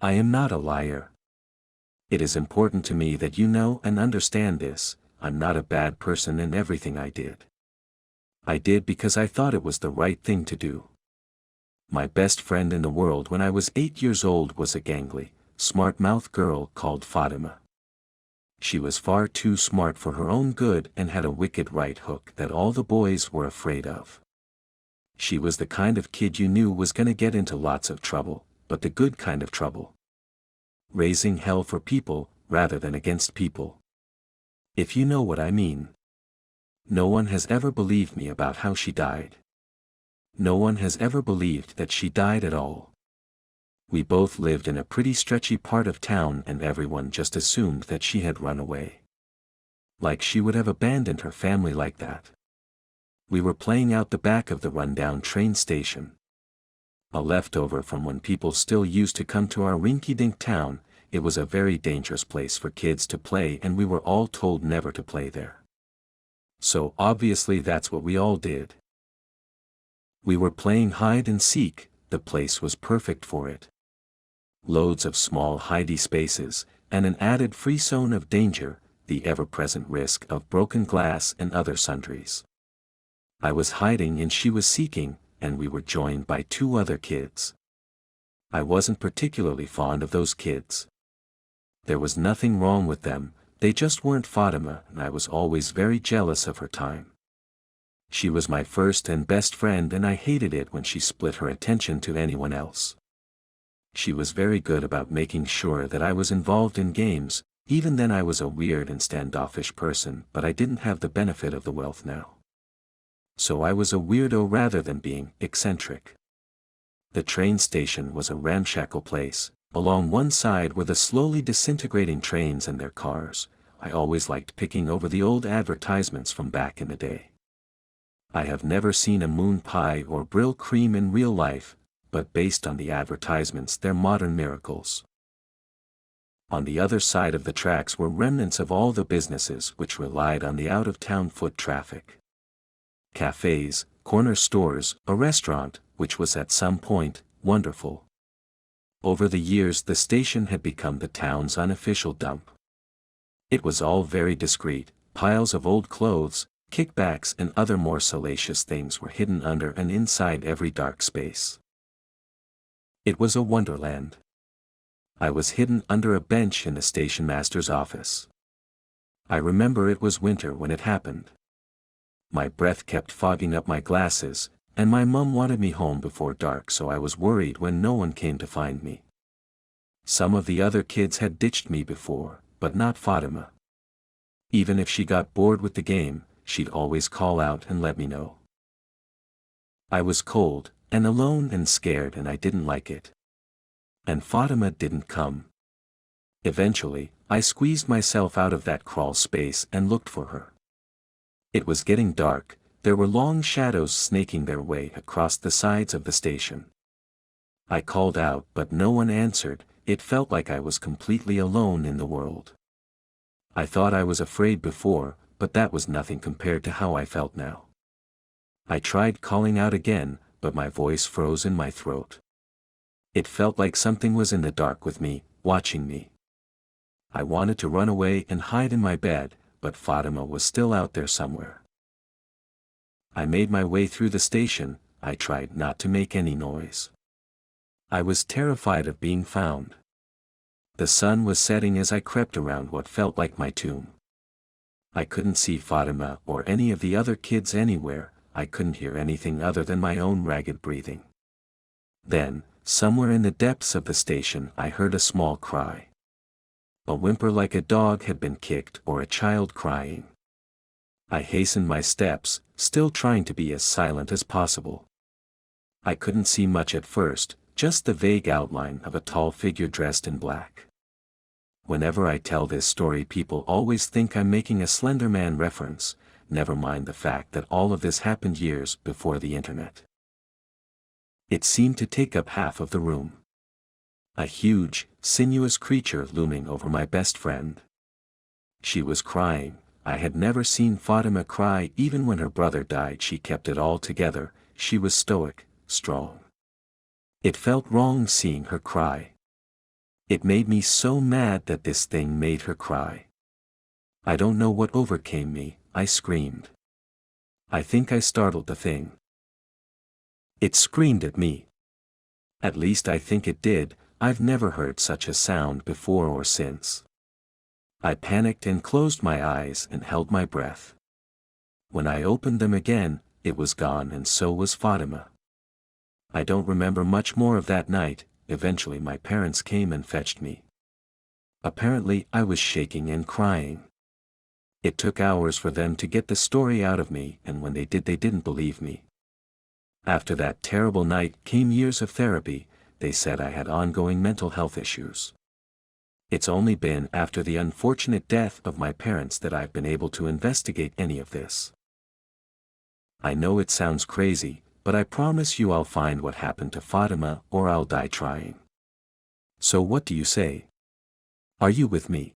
I am not a liar. It is important to me that you know and understand this. I'm not a bad person in everything I did. I did because I thought it was the right thing to do. My best friend in the world when I was 8 years old was a gangly, smart-mouthed girl called Fatima. She was far too smart for her own good and had a wicked right hook that all the boys were afraid of. She was the kind of kid you knew was gonna get into lots of trouble, but the good kind of trouble. Raising hell for people, rather than against people. If you know what I mean. No one has ever believed me about how she died. No one has ever believed that she died at all. We both lived in a pretty stretchy part of town and everyone just assumed that she had run away. Like she would have abandoned her family like that. We were playing out the back of the rundown train station. A leftover from when people still used to come to our rinky-dink town. It was a very dangerous place for kids to play and we were all told never to play there. So obviously that's what we all did. We were playing hide and seek, the place was perfect for it. Loads of small hidey spaces, and an added free zone of danger, the ever-present risk of broken glass and other sundries. I was hiding and she was seeking, and we were joined by 2 other kids. I wasn't particularly fond of those kids. There was nothing wrong with them, they just weren't Fatima and I was always very jealous of her time. She was my first and best friend and I hated it when she split her attention to anyone else. She was very good about making sure that I was involved in games. Even then I was a weird and standoffish person, but I didn't have the benefit of the wealth now. So I was a weirdo rather than being eccentric. The train station was a ramshackle place. Along one side were the slowly disintegrating trains and their cars. I always liked picking over the old advertisements from back in the day. I have never seen a moon pie or Brill cream in real life, but based on the advertisements they're modern miracles. On the other side of the tracks were remnants of all the businesses which relied on the out-of-town foot traffic. Cafes, corner stores, a restaurant, which was at some point wonderful. Over the years the station had become the town's unofficial dump. It was all very discreet, piles of old clothes, kickbacks and other more salacious things were hidden under and inside every dark space. It was a wonderland. I was hidden under a bench in the station master's office. I remember it was winter when it happened. My breath kept fogging up my glasses, and my mum wanted me home before dark so I was worried when no one came to find me. Some of the other kids had ditched me before, but not Fatima. Even if she got bored with the game, she'd always call out and let me know. I was cold, and alone and scared and I didn't like it. And Fatima didn't come. Eventually, I squeezed myself out of that crawl space and looked for her. It was getting dark. There were long shadows snaking their way across the sides of the station. I called out but no one answered. It felt like I was completely alone in the world. I thought I was afraid before, but that was nothing compared to how I felt now. I tried calling out again, but my voice froze in my throat. It felt like something was in the dark with me, watching me. I wanted to run away and hide in my bed, but Fatima was still out there somewhere. I made my way through the station. I tried not to make any noise. I was terrified of being found. The sun was setting as I crept around what felt like my tomb. I couldn't see Fatima or any of the other kids anywhere. I couldn't hear anything other than my own ragged breathing. Then, somewhere in the depths of the station I heard a small cry. A whimper like a dog had been kicked or a child crying. I hastened my steps, still trying to be as silent as possible. I couldn't see much at first, just the vague outline of a tall figure dressed in black. Whenever I tell this story people always think I'm making a Slender Man reference, never mind the fact that all of this happened years before the internet. It seemed to take up half of the room. A huge, sinuous creature looming over my best friend. She was crying. I had never seen Fatima cry. Even when her brother died she kept it all together. She was stoic, strong. It felt wrong seeing her cry. It made me so mad that this thing made her cry. I don't know what overcame me, I screamed. I think I startled the thing. It screamed at me. At least I think it did. I've never heard such a sound before or since. I panicked and closed my eyes and held my breath. When I opened them again, it was gone and so was Fatima. I don't remember much more of that night. Eventually my parents came and fetched me. Apparently I was shaking and crying. It took hours for them to get the story out of me, and when they did, they didn't believe me. After that terrible night came years of therapy. They said I had ongoing mental health issues. It's only been after the unfortunate death of my parents that I've been able to investigate any of this. I know it sounds crazy, but I promise you I'll find what happened to Fatima or I'll die trying. So what do you say? Are you with me?